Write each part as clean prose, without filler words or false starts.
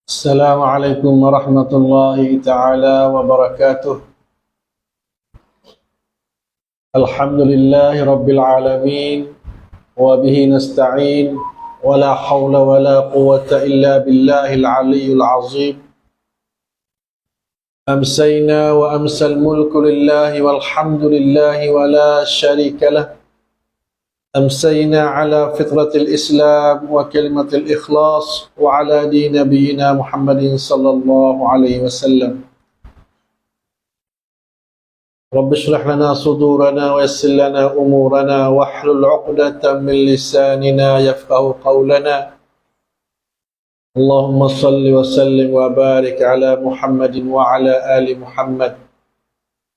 السلام عليكم ورحمة الله تعالى وبركاته. الحمد لله رب العالمين وبه نستعين ولا حول ولا قوة إلا بالله العلي العظيم. أمسينا وأمسى الملك لله والحمد لله ولا شريك له. أمسينا على فطرة الإسلام وكلمة الإخلاص وعلى دين نبينا محمد صلى الله عليه وسلم. رب اشرح لنا صدورنا ويسر لنا أمورنا واحلل عقدة من لساننا يفقه قولنا. اللهم صل وسلم وبارك على محمد وعلى آل محمد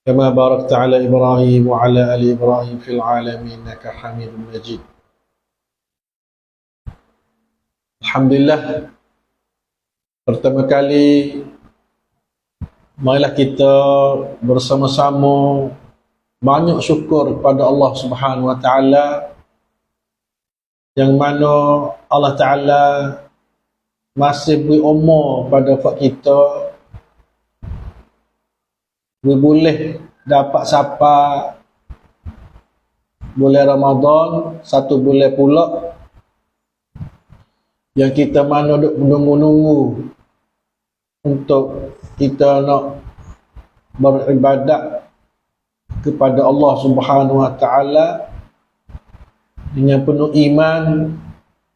كما باركت على إبراهيم وعلى آل إبراهيم في العالمين إنك حميد مجيد. Alhamdulillah, pertama kali marilah kita bersama-sama banyak syukur kepada Allah Subhanahu Wa Taala, yang mana Allah Taala masih beri umur pada kita, boleh dapat sapa bulan Ramadan, satu bulan pula yang kita mana duk menunggu-nunggu untuk kita nak beribadat kepada Allah Subhanahu Wa Taala dengan penuh iman,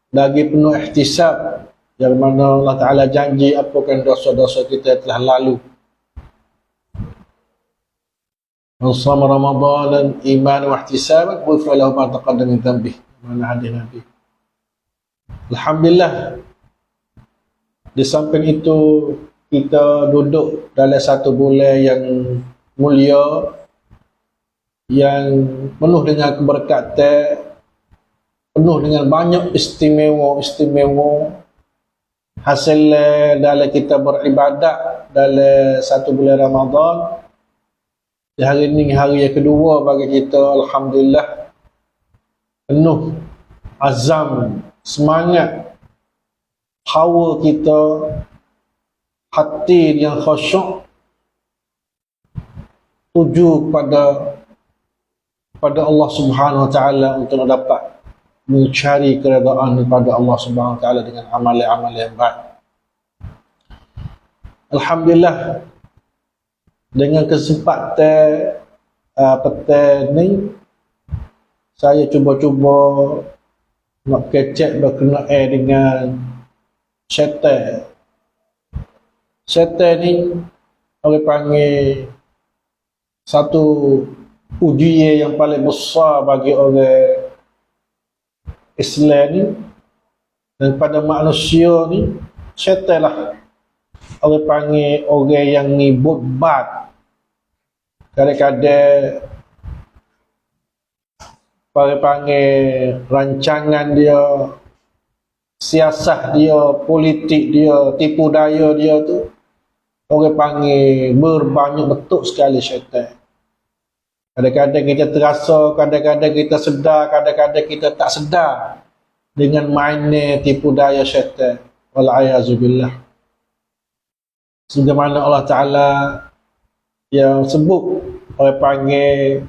lagi penuh ihtisab, yang mana Allah Taala janji apakan dosa-dosa kita telah lalu. Man shama Ramadan imanan wa ihtisaban ghufira lahu ma taqaddama min dhanbihi. Mana hadis Nabi. Alhamdulillah, di samping itu kita duduk dalam satu bulan yang mulia, yang penuh dengan keberkatan, penuh dengan banyak istimewa hasil dalam kita beribadat dalam satu bulan Ramadan. Di hari ini hari yang kedua bagi kita, alhamdulillah, penuh azam, semangat, hawa kita, hati yang khusyuk tuju kepada Allah Subhanahu Wa Taala untuk dapat mencari keredaan daripada Allah Subhanahu Wa Taala dengan amalan-amalan yang baik. Alhamdulillah, dengan kesempatan petang ni, saya cuba-cuba nak kecek berkenaan dengan syaitan. Syaitan ni orang panggil satu ujian yang paling besar bagi orang Islam ni, dan pada manusia ni syaitan lah orang panggil orang yang ngibut bat. Kadang-kadang orang panggil rancangan dia, siasat dia, politik dia, tipu daya dia tu, orang panggil berbanyak betul sekali syaitan. Kadang-kadang kita terasa, kadang-kadang kita sedar, kadang-kadang kita tak sedar dengan mainnya tipu daya syaitan. Wal'ayazubillah. Sebagaimana Allah Ta'ala yang sebut, orang panggil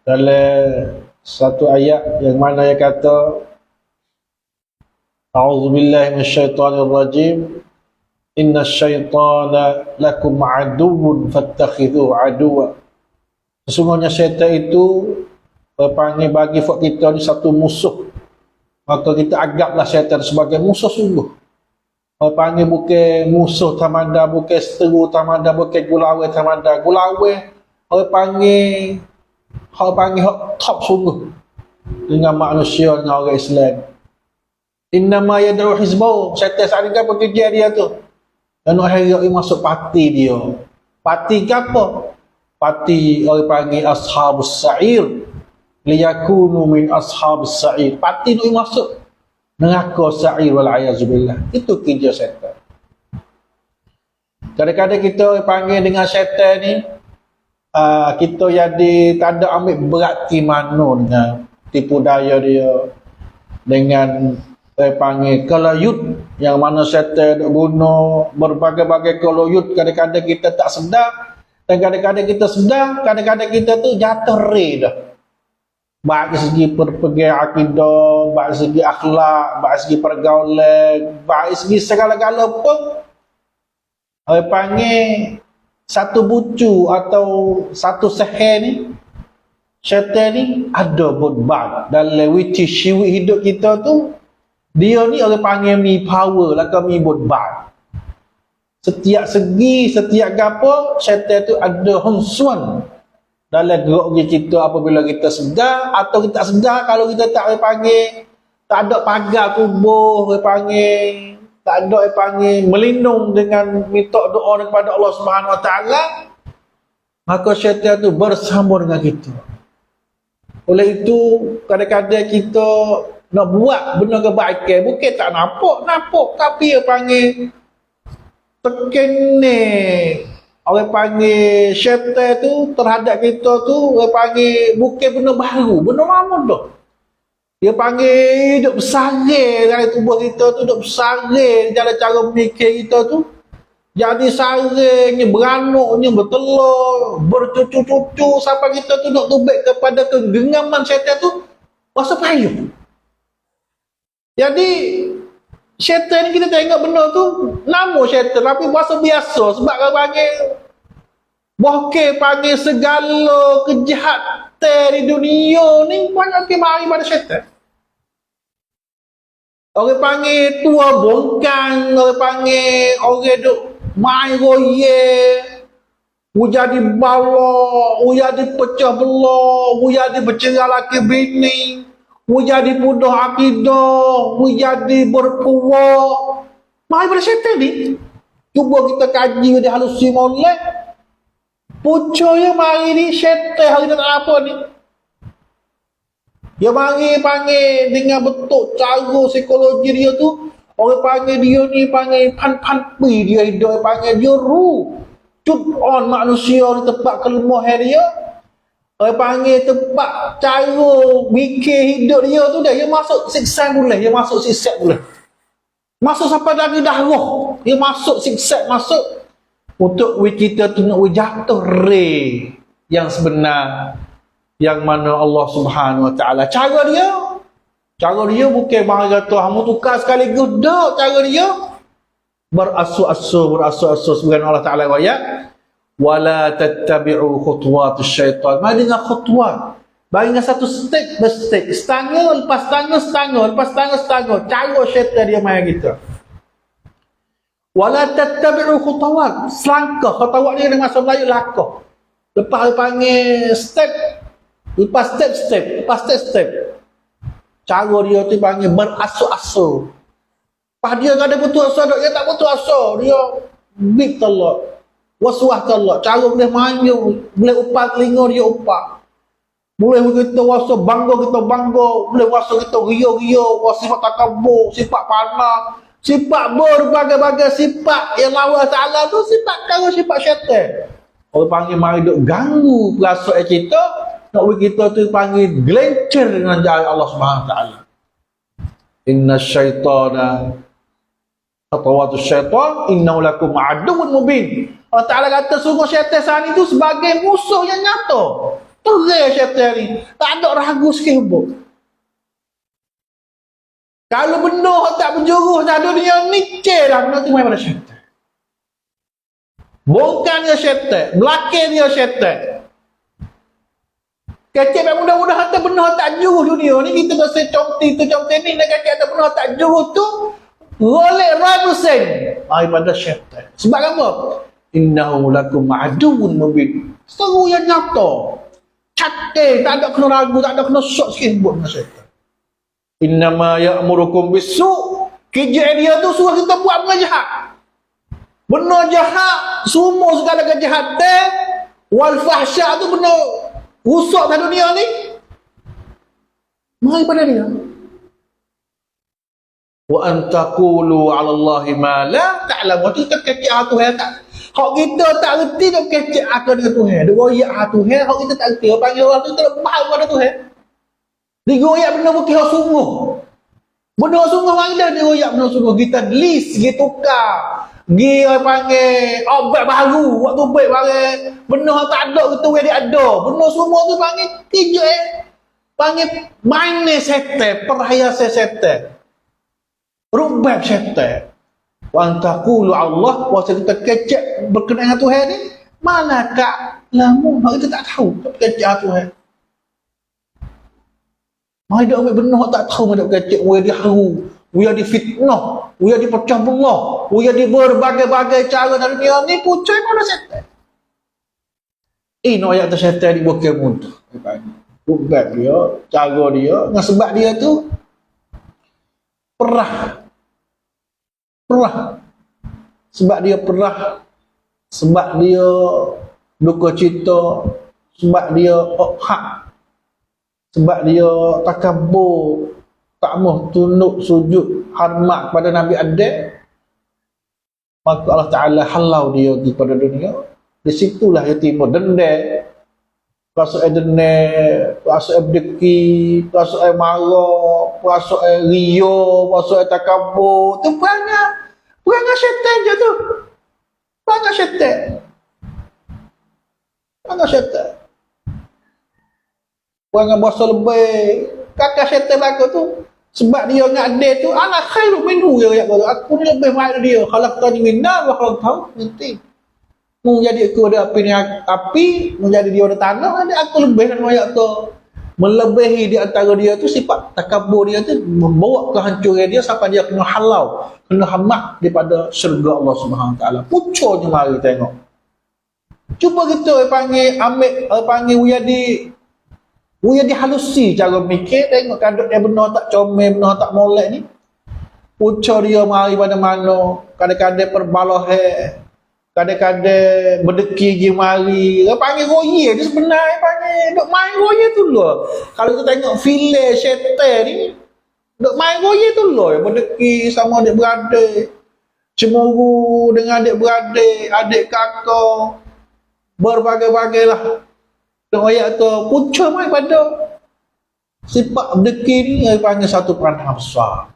dalam satu ayat yang mana yang kata, A'udzubillahi minasyaitonir rajim, Inna syaitana lakum aduwwun fattakhidhuhu aduwwa. Sesungguhnya syaitan itu orang panggil bagi kita ni satu musuh, maka kita anggaplah syaitan sebagai musuh sungguh. Orang panggil bukan musuh tamanda, bukan seteru tamanda, bukan gulawe tamanda. Gulawe orang panggil hak top sungguh dengan manusia, dengan orang Islam. Innama yad'u hizbahu. Syaitan saat ini apa kerja dia tu? Dan orang yang masuk parti dia. Parti ke apa? Parti orang panggil ashabus sa'ir. Liyakunu min ashabus sa'ir. Parti tu masuk neraka sa'ir wal'ayazubillah. Itu kerja syaitan. Kadang-kadang kita panggil dengan syaitan ni, kita jadi tak ada ambil berarti mana dengan tipu daya dia, dengan Saya panggil kelayut, yang mana syaitan duk guna berbagai-bagai kelayut. Kadang-kadang kita tak sedar, dan kadang-kadang kita sedar, kadang-kadang kita tu jatuh dah. Baik segi perpegian akidah, baik segi akhlak, baik segi pergaulan, baik segi segala-gala pun. Saya panggil satu bucu atau satu seher ni, syaitan ni ada bodbat dalam witi syiwi hidup kita tu. Dia ni orang panggil mi power lah, mi bodbat. Setiap segi, setiap gapo, syaitan tu ada hongsuan dalam gerak kita apabila kita sedar atau kita tak sedar. Kalau kita tak panggil, tak ada pagar kubur, panggil, tak ada panggil melindung dengan minta doa kepada Allah Subhanahu Wa Taala, maka syaitan tu bersama dengan kita. Oleh itu kadang-kadang kita nak buat benda kebaikan, bukan tak nampak, tapi panggil tekan ni. Orang panggil syaitan tu terhadap kita tu, orang panggil bukan benda baru, benda lama dah. Dia panggil duk bersarang dalam tubuh kita tu, duk bersarang dalam cara berfikir kita tu. Jadi sarangnya, beranaknya, bertelur, bercucu-cucu sampai kita tu nak tubik kepada kegenggaman syaitan tu, rasa payung. Jadi syaitan ni kita tengok benda tu nama syaitan, tapi bahasa biasa sebab orang panggil bahkan panggil segala kejahatan di dunia ni banyak ke mari pada syaitan. Orang panggil tua bongkang, orang panggil orang duk main roye, jadi bala, jadi pecah belah, jadi bercerai laki bini, jadi mudah akidah, jadi berpuak. Mari pada syaitan ni. Cuba kita kaji di halusi molek. Pucuknya mari ni syaitan hari ni tak apa ni. Dia panggil dengan bentuk cara psikologi dia tu. Orang panggil dia ni panggil pan-pan-pi dia hidup. Panggil dia cut on manusia di tempat kelemahan dia. Orang panggil tempat cara mikir hidup dia tu dia masuk siksa boleh, dia masuk siksa boleh. Masuk sampai dari darah, dia masuk siksa, masuk untuk kita tu nak jatuh re yang sebenar, yang mana Allah Subhanahu Wa Taala. Cara dia bukan bang kata hang tukar sekaligus dah. Cara dia berasu-asu sebagai Allah Taala ayat, wala tattabi'u khutuwatus syaitan. Mari dengan khutuwat, mari dengan satu step by step, setangga lepas setangga lepas setangga. Cara syaitan dia main kita. Wala tattabi'u khutuwat, selangkah. Khutuwat ni dengan bahasa Melayu langkah. Lepas dia panggil step, lepas step. Cara dia tu panggil berasu-asu. Pas dia ada betul asa, dia tak betul asa, dia big telak, waswah telak. Cara boleh maju, boleh upah telinga dia upah. Boleh kita wasa bangga, boleh wasa kita ria-ria, wasa sifat takabur, sifat panah, sifat berbagai-bagai sifat yang lawan Ta'ala tu, sifat syaitan. Orang panggil mari duk ganggu perasaan kita, nak bagi kita tu panggil gelencer dengan jalan Allah Subhanahu Wa Taala. Inna syaitana khutuwatu syaitan innahu lakum aduwwun mubin. Allah Ta'ala kata sungguh syaitan itu sebagai musuh yang nyata. Terang syaitan ni, tak ada ragu sikit pun. Kalau benda tak berjuruh dalam dunia ni, lah benda tu main pada syaitan. Bongkangnya syaitan, belakangnya syaitan. Kecil yang mudah-mudahan tak benda tak juruh dunia ni, kita rasa comti ni, nak kata ada benda tak juruh tu, golek 100% daripada syaitan. Sebab apa? Innahu lakum aduwwun mubin. Seru yang nyata. Catai, tak ada kena ragu, tak ada kena sok sikit buat dengan syaitan. Innama ya'murukum bisu'. Kerja dia tu suruh kita buat benda jahat. Benda jahat, semua segala kejahatan, wal fahsya tu benda rusak dalam dunia ni. Mari pada dia. Wa antaqulu 'ala Allahi ma la ta'lamu. Itu kecil Tuhan tak. Hak kita tak reti dak kecil akal dengan Tuhan. Dia royak Tuhan, hak kita tak reti. Orang panggil orang tu tak faham pada Tuhan. Dia royak benda bukan hak sungguh. Benar sungguh mana dia royak benar sungguh. Kita list, kita tukar. Gi orang panggil obat baru. Waktu baik barang. Benar tak ada, kita dia ada. Benar semua tu panggil kerja panggil mainnya setan, perhiasan setan. Rubab setan. Wa antaqulu Allah, puasa kita kecek berkenaan dengan Tuhan ni. Manakah lamu? Kita tak tahu. Kecek Tuhan. Mai dak ambil benar tak tahu dak kecek we dia haru, we di fitnah, we di pecah belah, we di berbagai-bagai cara dalam dunia ni pucai mana setan. No ayat setan di bokeh mudah. Bukan dia, cara dia, dengan sebab dia tu perah. Sebab dia perah, sebab dia duka cita, sebab dia hak. Sebab dia takabur, tak mau tunduk sujud hormat pada Nabi Adam, maka Allah Ta'ala halau dia pergi pada dunia. Di situlah dia timbul dendam, rasa dendam, rasa berdeki, rasa marah, rasa rio, rasa takabur. Tu perangai syaitan je tu. Perangai syaitan. Orang bahasa lebih kakak syaitan belaka tu sebab dia dengan adik tu ana khairu minhu dia kata aku ni lebih baik dari dia khalaqtani min nar wa khalaqtahu nanti mau jadi aku ada api menjadi dia ada tanah ada aku lebih dan ayat tu melebihi di antara dia tu sifat takabur dia tu membawa kehancuran dia sampai dia kena halau kena hamak daripada syurga Allah Subhanahu taala. Pucuknya mari tengok, cuba kita panggil Uya dihalusi cara mikir, tengok kadang dia benar tak comel, benar tak molek ni. Pucuk dia mari mana-mana, kadang-kadang perbalah kadang-kadang berdeki pergi mari. Dia panggil roye, dia sebenarnya panggil duk main roye tu lah. Kalau kita tengok filem syaitan ni, duk main roye tu lah, berdeki sama adik beradik, cemburu dengan adik beradik, adik kakak, berbagai-bagai lah. Tengok ayat tu pucuk mai pada sifat berdeki ni yang panggil satu peranan besar.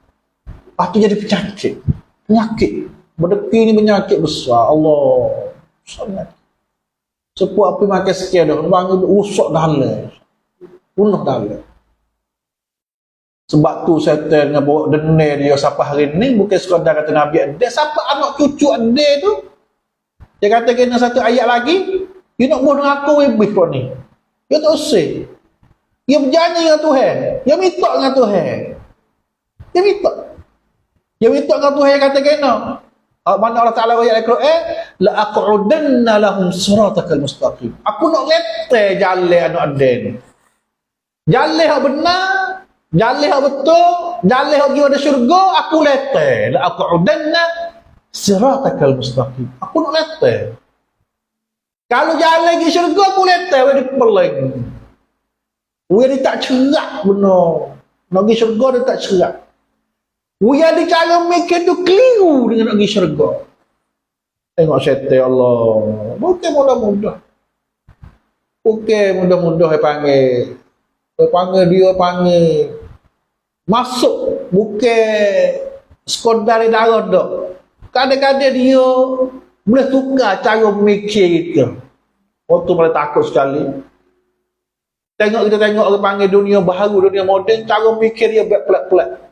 Lepas tu jadi penyakit. Berdeki ni penyakit besar. Allah sangat. Sepuak api makan sekian dah panggil usuk dalam. Bunuh dalam. Sebab tu syaitan dengan bawa denih dia sampai hari ni bukan sekadar kata Nabi ada. Siapa anak cucu ada tu? Dia kata kena satu ayat lagi. You nak bunuh aku lebih kau ni. Dia tak usah. Dia berjanji dengan Tuhan. Dia minta dengan Tuhan. Dia minta dengan Tuhan kata kena. Mana Allah Ta'ala ayat Al-Quran, la aq'udanna lahum siratakal mustaqim. Aku nak letak jalan anak aden. Jalan yang benar, jalan yang betul, jalan yang pergi pada syurga, aku letak. La aq'udanna siratakal mustaqim. Aku nak letak. Kalau jalan pergi syurga, aku letak pada pelang. Dia tak cerak benar. Nak pergi syurga, dia tak cerak. Dia ada cara mikir tu keliru dengan nak pergi syurga. Tengok syaitan Allah. Bukan mudah-mudah. Dia panggil. Dia panggil. Masuk. Bukan sekadar darah dah. Kadang-kadang dia boleh tukar cara mikir kita. Waktu boleh takut sekali. Kita tengok orang panggil dunia baharu, dunia moden, cara mikir dia pelik-pelik.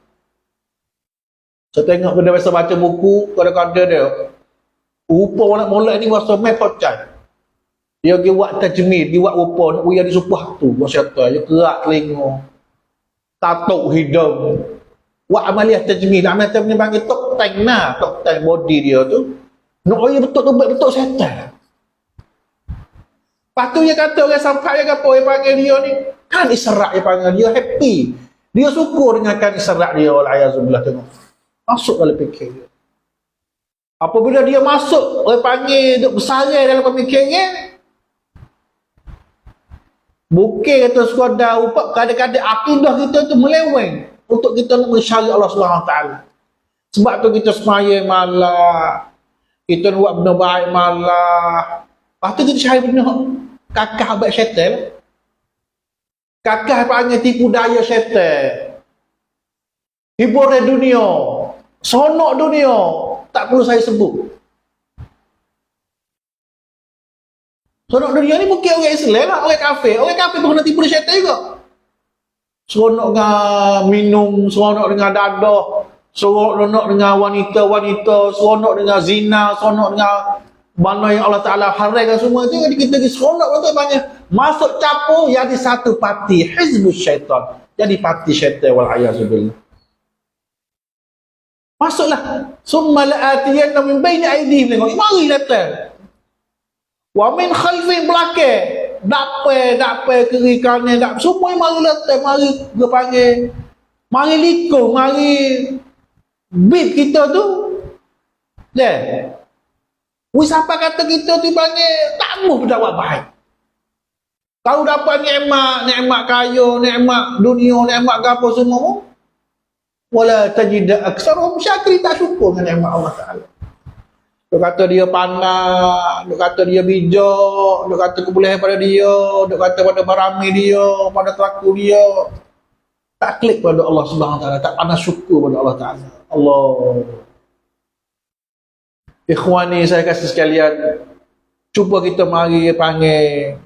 Saya tengok benda biasa baca buku, kadang-kadang dia rupa orang molek ni rasa main kocak. Dia pergi buat tajmid, dia buat rupa, dia disupah tu, buat syaitan, dia kerak telinga, tatuk hidung. Buat amaliah tajmid, amaliah tajmid panggil tok tank body dia tu. Nak betul syaitan. Lepas tu dia kata orang sampai dia kata dia panggil dia ni kan isyarat dia panggil dia happy. Dia syukur dengan kan isyarat dia wal-ayazubillah tengok. Masuk dalam fikir dia. Apabila dia masuk, orang panggil duk bersarai dalam pemikirannya. Bukan kata sekadar rupa, kadang-kadang akidah kita tu meleweng untuk kita nak mensyari Allah SWT. Sebab tu kita semayang malah, kita nak buat benda baik malah. Lepas tu kita cari benda kakak abad syaitan. Kakak panggil tipu daya syaitan. hiburan dunia, seronok dunia, tak perlu saya sebut. Seronok dunia ni mungkin orang Islam lah, orang kafir pun kena tipu syaitan juga. Seronok dengan minum, seronok dengan dadah, seronok dengan wanita-wanita, seronok dengan zina, seronok dengan mana yang Allah Ta'ala haramkan semua tu. Jadi kita seronok tu banyak. Masuk capur jadi satu parti hizbus syaitan. Jadi parti syaitan wal'ayazubillah. Masuklah. Summa la'atiyanna min baini aydihim. Mari datang. Wa min khalfin belakang. Dapat kiri kanan, semua mari datang, mari dia panggil, mari likung, mari beat kita tu. Dah. Siapa kata kita tu panggil tak mau berdakwah baik. Kalau dapat nikmat kaya, nikmat dunia, nikmat apa semua, wala tajid aktsaruhum syakirin, tak syukur dengan nikmat Allah Taala. Dia kata dia pandai, dia kata dia bijak, dia kata kebolehan pada dia, dia kata pada barami dia, pada telaku dia. Tak klik pada Allah Subhanahu Wa Taala, tak pandai syukur pada Allah Taala. Allah. Ikhwani saya kasih sekalian, cuba kita mari panggil,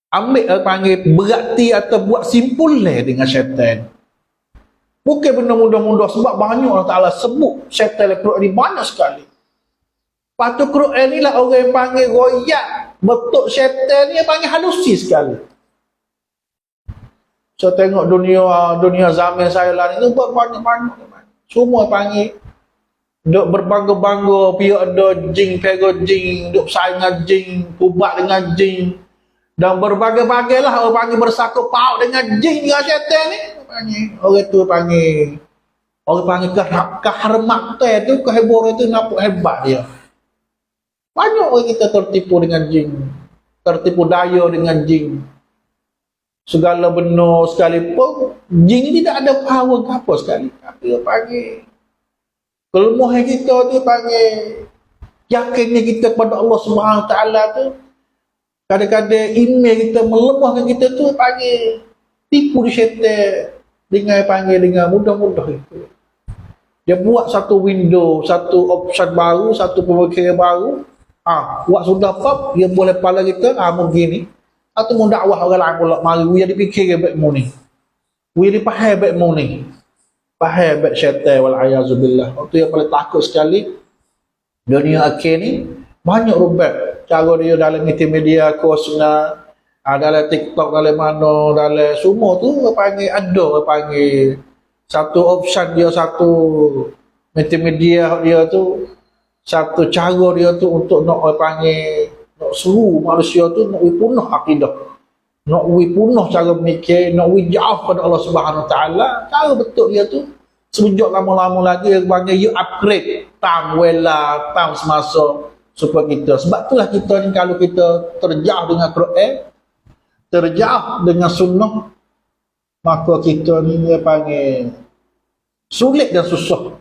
ambil panggil berarti atau buat simpul dengan syaitan. Bukan benda mudah-mudah, sebab banyak Allah Ta'ala sebut syaitan Al-Quran ni banyak sekali. Lepas tu Quran ni lah orang yang panggil royak, bentuk syaitan ni yang panggil halusi sekali. Saya tengok dunia zaman saya lah ni tu banyak-banyak. Semua panggil duk berbangga-bangga, pihak ada jin, pera jin, duk bersaing dengan jin, kubat dengan jin, dan berbagai-bagai lah orang panggil bersakut paut dengan jin, dengan syaitan ni. Orang tu panggil, orang panggil kehormatan tu, kehiburan tu nampak hebat dia. Banyak orang kita tertipu dengan jin, tertipu daya dengan jin. Segala benda sekalipun, jin ni tidak ada power ke apa sekali. Tapi dia panggil, kelemahan kita tu panggil, yakinnya kita kepada Allah Subhanahu Wa Taala tu, kadang-kadang iman kita melemahkan kita tu panggil tipu di syaitan dengan panggil dengan mudah-mudah itu. Dia buat satu window, satu option baru, satu pemikiran baru. Buat sudah pop, dia boleh pala kita, mungkin ni. Atau mau dakwah orang lain pula, mari dia dipikir baik mu ni. Dia dipaham baik mu ni. Faham baik syaitan wal'ayazubillah. Waktu yang paling takut sekali, dunia akhir ni, banyak rubat. Cara dia dalam media kosna, dalam TikTok, dalam mana, dalam semua tu, panggil ada, panggil satu option dia, satu media dia tu, satu cara dia tu untuk nak panggil, nak suruh manusia tu nak punah akidah, nak punah cara berfikir, nak jauh pada Allah Subhanahu Wa Taala. Cara betul dia tu sejak lama-lama lagi panggil you upgrade tam wela tam semasa supaya kita. Sebab itulah kita ni kalau kita terjauh dengan Quran, terjauh dengan sunnah, maka kita ni dia panggil sulit dan susah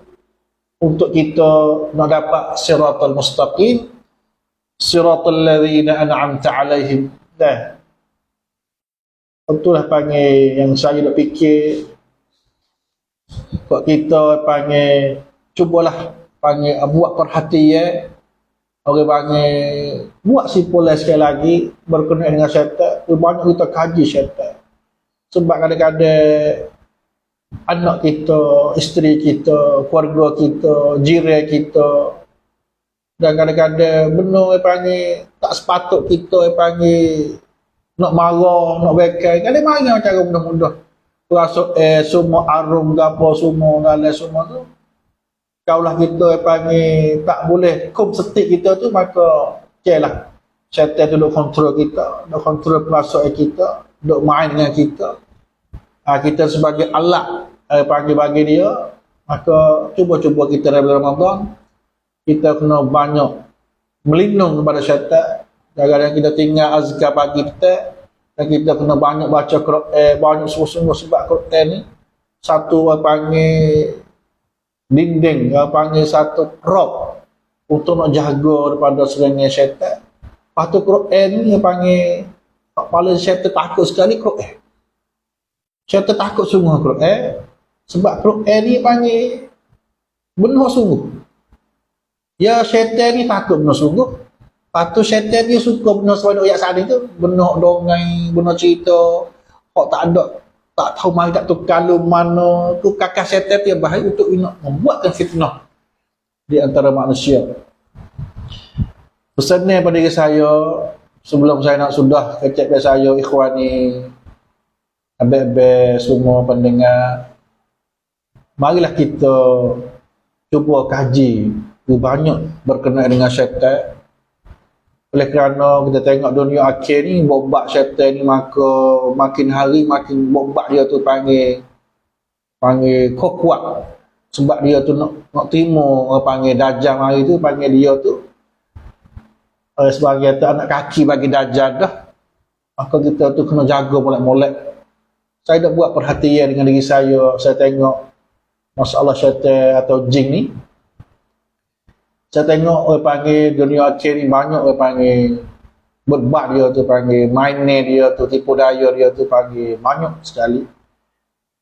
untuk kita nak dapat siratal mustaqim, siratal ladzina an'amta alaihim. Dah. Itulah panggil yang saya nak fikir. Kok kita panggil, cubalah panggil buat perhatian. Orang panggil buat simpulan sekali lagi berkenaan dengan syaitan. Banyak kita kaji syaitan. Sebab kadang-kadang anak kita, isteri kita, keluarga kita, jiran kita, dan kadang-kadang benda yang panggil tak sepatut kita yang panggil nak marah, nak bekai. Kadang marah cara mudah-mudah. Rasa semua arum apa semua dalam semua tu. Kaulah kita yang panggil tak boleh kum setik kita tu, maka lah syaitan tu duk kontrol kita, duk kontrol perasaan kita, duk main dengan kita. Kita sebagai alat panggil bagi dia, maka cuba-cuba kita dalam Ramadan kita kena banyak melindung kepada syaitan. Kadang-kadang kita tinggal azkar pagi kita, dan kita kena banyak baca Quran, banyak sungguh-sungguh. Sebab Quran ni satu panggil dinding, panggil satu prop untuk nak jaga daripada serangan syaitan. Lepas tu Quran ni panggil paling syaitan takut sekali Quran. Syaitan takut sungguh Quran. Sebab Quran ni panggil benar sungguh. Ya syaitan ni takut benar sungguh. Lepas tu syaitan dia suka benar sebanyak ayat saat itu. Benar dongeng, benar cerita. Kok tak ada, tak tahu mari tak tahu kalau mana. Tu kakak syaitan dia bahaya untuk nak membuatkan fitnah di antara manusia. Pesannya pada diri saya, sebelum saya nak sudah kecek saya, ikhwan ni, abang-abang semua pendengar, marilah kita cuba kaji banyak berkenaan dengan syaitan. Oleh kerana kita tengok dunia akhir ni, bombak syaitan ni maka makin hari makin bombak dia tu panggil kuat. Sebab dia tu nak terima orang panggil dajjal hari tu, panggil dia tu sebagai anak kaki bagi dajjal dah. Maka kita tu kena jaga molek-molek. Saya dah buat perhatian dengan diri saya tengok masalah syaitan atau jin ni. Saya tengok orang panggil dunia akhir ni banyak orang panggil berbat dia tu, panggil mainnya dia tu, tipu daya dia tu, panggil banyak sekali.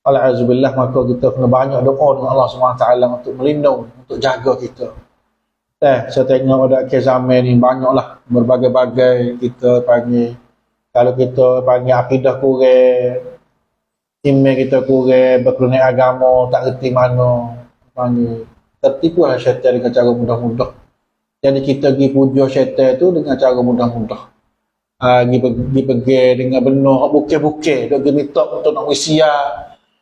Alhamdulillah, maka kita kena banyak doa dengan Allah SWT untuk melindung, untuk jaga kita. Saya tengok pada akhir zaman ni banyaklah berbagai-bagai kita panggil, kalau kita panggil akidah kurang, iman kita kurang, berkenaan agama tak reti mana, panggil tertipulah syaitan dengan cara mudah-mudah. Jadi kita pergi puja syaitan tu dengan cara mudah-mudah. Pergi dengan benar, bukit-bukit, dia pergi minta untuk nak wisia.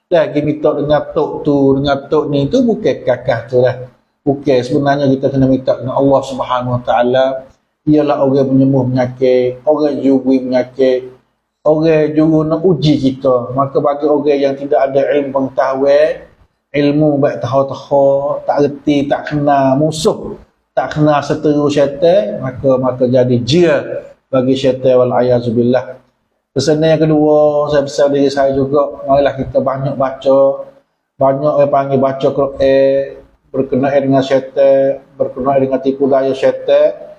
Dah pergi minta dengan tok tu, dengan tok ni, tu bukan kakak tu lah. Bukan, sebenarnya kita kena minta dengan Allah Subhanahu Wa Taala. Ialah orang menyembuh penyakit, orang jugui penyakit, orang juru nak uji kita. Maka bagi orang yang tidak ada ilmu pengetahuan, ilmu baik tahu-tahu, tak reti, tak kenal musuh, tak kenal seteru syaitan, maka jadi jia bagi syaitan wal-ayazubillah. Pesan yang kedua, saya pesan diri saya juga, marilah kita banyak baca, banyak orang panggil baca Quran, berkenaan dengan syaitan, berkenaan dengan tipu daya syaitan,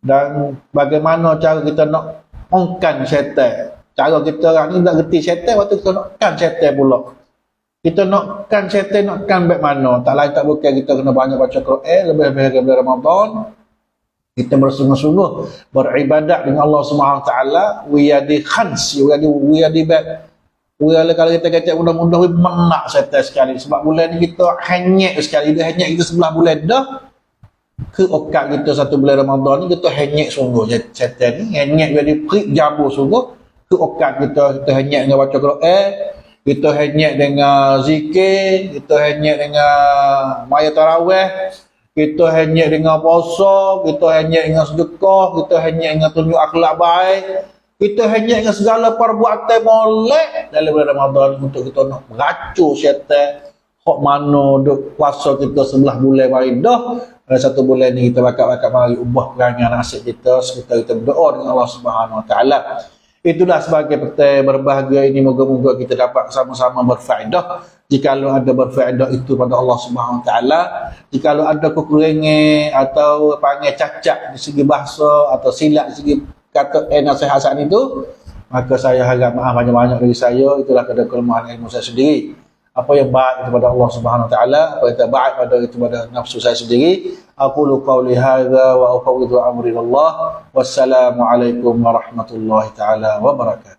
dan bagaimana cara kita nak ongkan syaitan. Cara kita orang ni tak reti syaitan, waktu kita nak kan syaitan pula. Kita nakkan syaitan, nakkan baik mana. Tak lain tak bukan kita kena banyak baca Quran, lebih-lebih bulan Ramadan. Kita bersungguh-sungguh beribadat dengan Allah SWT. Wiyadi khans, wiyadi baik. Kalau kita kata mudah-mudah memang nak syaitan sekali. Sebab bulan ni kita hanyek sekali. Dia hanyek kita sebelah bulan dah. Ke okat kita satu bulan Ramadan ni, kita hanyek sungguh syaitan ni. Hanyek jadi perik jabur sungguh. Ke okat kita hanyek dengan baca Quran. Kita hanyek dengan zikir, kita hanyek dengan maya tarawih, kita hanyek dengan puasa, kita hanyek dengan sedekah, kita hanyek dengan tunjuk akhlak baik, kita hanyek dengan segala perbuatan molek dalam bulan Ramadan untuk kita nak meracau syaitan. Hak mana duk puasa kita sebelah bulan mari dah, pada satu bulan ni kita bakat-bakat mari ubah perangai nasib kita, serta kita berdoa dengan Allah Subhanahu Wa Taala. Itulah sebagai petang berbahagia ini, moga-moga kita dapat sama-sama berfaedah. Jikalau ada berfaedah itu pada Allah Subhanahu Wa Taala, jikalau ada kekurangan atau panggil cacat di segi bahasa atau silap di segi kata nasihat saat itu, maka saya harap maaf banyak-banyak dari saya. Itulah kadar kelemahan ilmu saya sendiri. Apa yang baik kepada Allah Subhanahu Wa Taala, apa yang tak baik pada nafsu saya sendiri. Aqulu qawli hadza wa ufawwidu amri lillah. Wassalamualaikum warahmatullahi taala wabarakatuh.